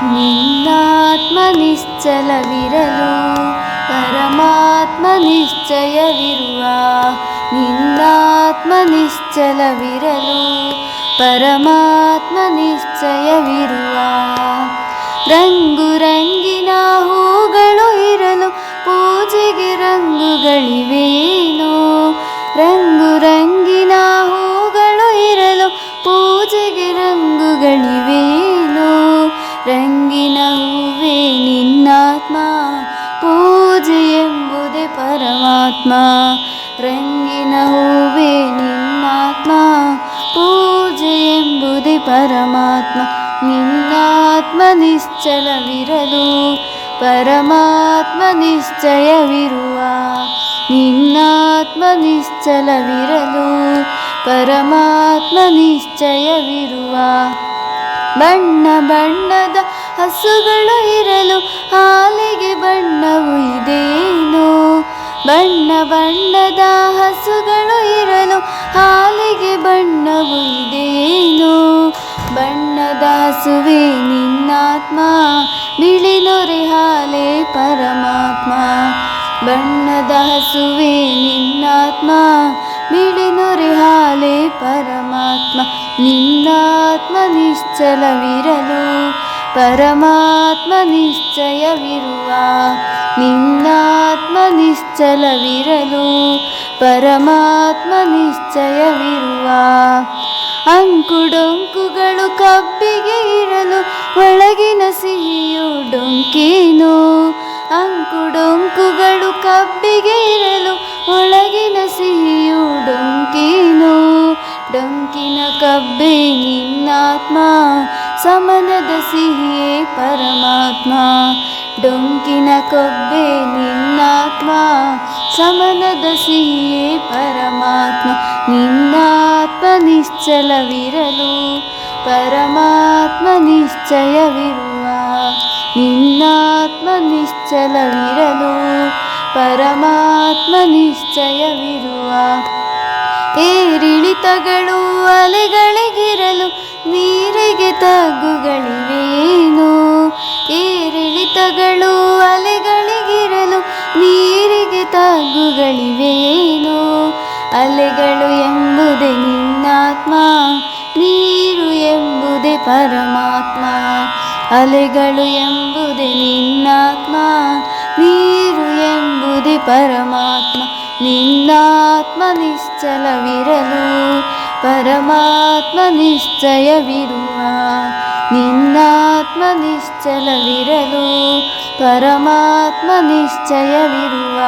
ನಿನ್ನಾತ್ಮ ನಿಶ್ಚಲವಿರಲು ಪರಮಾತ್ಮ ನಿಶ್ಚಯವಿರುವ. ನಿನ್ನಾತ್ಮ ನಿಶ್ಚಲವಿರಲು ಪರಮಾತ್ಮ ನಿಶ್ಚಯವಿರುವ. ರಂಗು ರಂಗಿನ ಹೂಗಳು ಇರಲು ಪೂಜೆಗೆ ರಂಗುಗಳಿವೇನೋ. ರಂಗು ರಂಗಿನ ಹೂಗಳು ಇರಲು ಪೂಜೆಗೆ ರಂಗುಗಳಿವೇನೋ. ರಂಗಿನ ಹೂವೇ ನಿನ್ನಾತ್ಮ, ಪೂಜೆ ಎಂಬುದೇ ಪರಮಾತ್ಮ. ರಂಗಿನ ಹೂವೇ ನಿನ್ನಾತ್ಮ, ಪೂಜೆ ಎಂಬುದೇ ಪರಮಾತ್ಮ. ನಿನ್ನಾತ್ಮ ನಿಶ್ಚಲವಿರಲು ಪರಮಾತ್ಮ ನಿಶ್ಚಯವಿರುವ. ನಿನ್ನಾತ್ಮ ನಿಶ್ಚಲವಿರಲು ಪರಮಾತ್ಮ ನಿಶ್ಚಯವಿರುವ. ಬಣ್ಣ ಬಣ್ಣದ ಹಸುಗಳು ಇರಲು ಹಾಲಿಗೆ ಬಣ್ಣವು ಇದೇನೋ. ಬಣ್ಣ ಬಣ್ಣದ ಹಸುಗಳು ಇರಲು ಹಾಲಿಗೆ ಬಣ್ಣವು ಇದೇನೋ. ಬಣ್ಣದ ಹಸುವೇ ನಿನ್ನಾತ್ಮ, ಬಿಳಿ ನೊರೆ ಹಾಲೇ ಪರಮಾತ್ಮ. ಬಣ್ಣದ ಹಸುವೇ ನಿನ್ನಾತ್ಮ, ಬಿಳಿ ನೊರೆ ಹಾಲೇ ಪರಮಾತ್ಮ. ನಿನ್ನಾತ್ಮ ನಿಶ್ಚಲವಿರಲು ಪರಮಾತ್ಮ ನಿಶ್ಚಯವಿರುವ. ನಿನ್ನಾತ್ಮ ನಿಶ್ಚಲವಿರಲು ಪರಮಾತ್ಮ ನಿಶ್ಚಯವಿರುವ. ಅಂಕುಡೊಂಕುಗಳು ಕಬ್ಬಿಗೆ ಇರಲು ಒಳಗಿನ ಸಿಹಿಯು ಡೊಂಕೇನೋ. ಅಂಕುಡೊಂಕುಗಳು ಕಬ್ಬಿಗೆ ಇರಲು ಒಳಗಿನ ಸಿಹಿಯು ಡೊಂಕೇನೋ. ಡೊಂಕಿನ ಕಬ್ಬೆ ನಿನ್ನಾತ್ಮ, ಸಮನದ ಸಿಹಿಯೇ ಪರಮಾತ್ಮ. ಡೊಂಕಿನ ಕೊಬ್ಬೆ ನಿನ್ನಾತ್ಮ, ಸಮನದ ಸಿಹಿಯೇ ಪರಮಾತ್ಮ. ನಿನ್ನಾತ್ಮ ನಿಶ್ಚಲವಿರಲು ಪರಮಾತ್ಮ ನಿಶ್ಚಯವಿರುವ. ನಿನ್ನಾತ್ಮ ನಿಶ್ಚಲವಿರಲು ಪರಮಾತ್ಮ ನಿಶ್ಚಯವಿರುವ. ಏರಿಳಿತಗಳು ಅಲೆಗಳಿಗಿರಲು ನೀರಿಗೆ ತಗ್ಗುಗಳಿವೇನೋ. ಏರಿಳಿತಗಳು ಅಲೆಗಳಿಗಿರಲು ನೀರಿಗೆ ತಗ್ಗುಗಳಿವೇನೋ. ಅಲೆಗಳು ಎಂಬುದೇ ನಿನ್ನಾತ್ಮ, ನೀರು ಎಂಬುದೇ ಪರಮಾತ್ಮ. ಅಲೆಗಳು ಎಂಬುದೇ ನಿನ್ನಾತ್ಮ, ನೀರು ಎಂಬುದೇ ಪರಮಾತ್ಮ. ನಿನ್ನಾತ್ಮ ನಿಶ್ಚಲವಿರಲು ಪರಮಾತ್ಮ ನಿಶ್ಚಯವಿರುವ. ನಿನ್ನಾತ್ಮ ನಿಶ್ಚಲವಿರಲು ಪರಮಾತ್ಮ ನಿಶ್ಚಯವಿರುವ.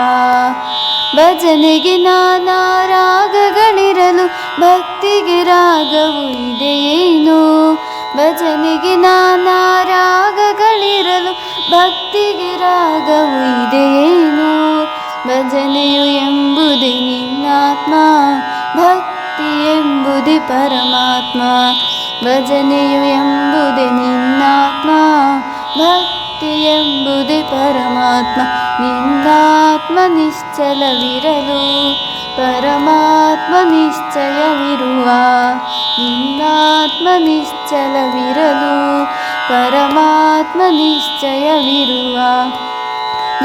ಭಜನೆಗೆ ನಾನಾ ರಾಗಗಳಿರಲು ಭಕ್ತಿಗೆ ರಾಗವು ಇದೆಯೇನೋ. ಭಜನೆಗೆ ನಾನಾ ರಾಗಗಳಿರಲು ಭಕ್ತಿಗೆ ರಾಗವು ಇದೆಯೇನೋ. ಭಜನೆಯು ಎಂಬುದೇ ನಿನ್ನಾತ್ಮ, ಭಕ್ತಿ ಎಂಬುದೇ ಪರಮಾತ್ಮ. ಭಜನೆಯು ಎಂಬುದೇ ನಿನ್ನಾತ್ಮ, ಭಕ್ತಿ ಎಂಬುದೇ ಪರಮಾತ್ಮ. ನಿನ್ನಾತ್ಮ ನಿಶ್ಚಲವಿರಲು ಪರಮಾತ್ಮ ನಿಶ್ಚಯವಿರುವ. ನಿನ್ನಾತ್ಮ ನಿಶ್ಚಲವಿರಲು ಪರಮಾತ್ಮ ನಿಶ್ಚಯವಿರುವ.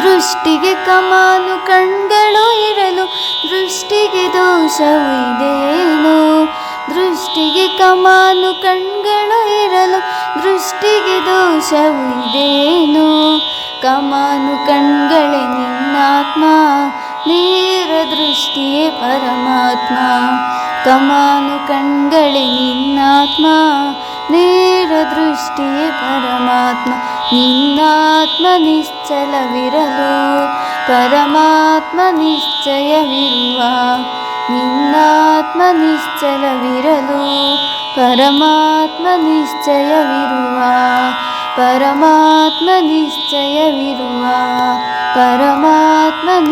ದೃಷ್ಟಿಗೆ ಕಮಾನು ಕಣ್ಗಳು ಇರಲು ದೃಷ್ಟಿಗೆ ದೋಷವು ಇದೆಯೇನೋ. ದೃಷ್ಟಿಗೆ ಕಮಾನು ಕಣ್ಗಳು ಇರಲು ದೃಷ್ಟಿಗೆ ದೋಷವು ಇದೆಯೇನೋ. ಕಮಾನು ಕಣ್ಗಳೇ ನಿನ್ನಾತ್ಮ, ನೇರ ದೃಷ್ಟಿಯೇ ಪರಮಾತ್ಮ. ಕಮಾನು ಕಣ್ಗಳೇ ನಿನ್ನಾತ್ಮ, ನೇರ ದೃಷ್ಟಿಯೇ ಪರಮಾತ್ಮ. ನಿನ್ನಾತ್ಮ ನಿಶ್ಚಲವಿರಲು ಪರಮಾತ್ಮ ನಿಶ್ಚಯವಿರುವ. ನಿನ್ನಾತ್ಮ ನಿಶ್ಚಲವಿರಲು ಪರಮಾತ್ಮ ನಿಶ್ಚಯವಿರುವ. ಪರಮಾತ್ಮ ನಿಶ್ಚಯವಿರುವ. ಪರಮಾತ್ಮ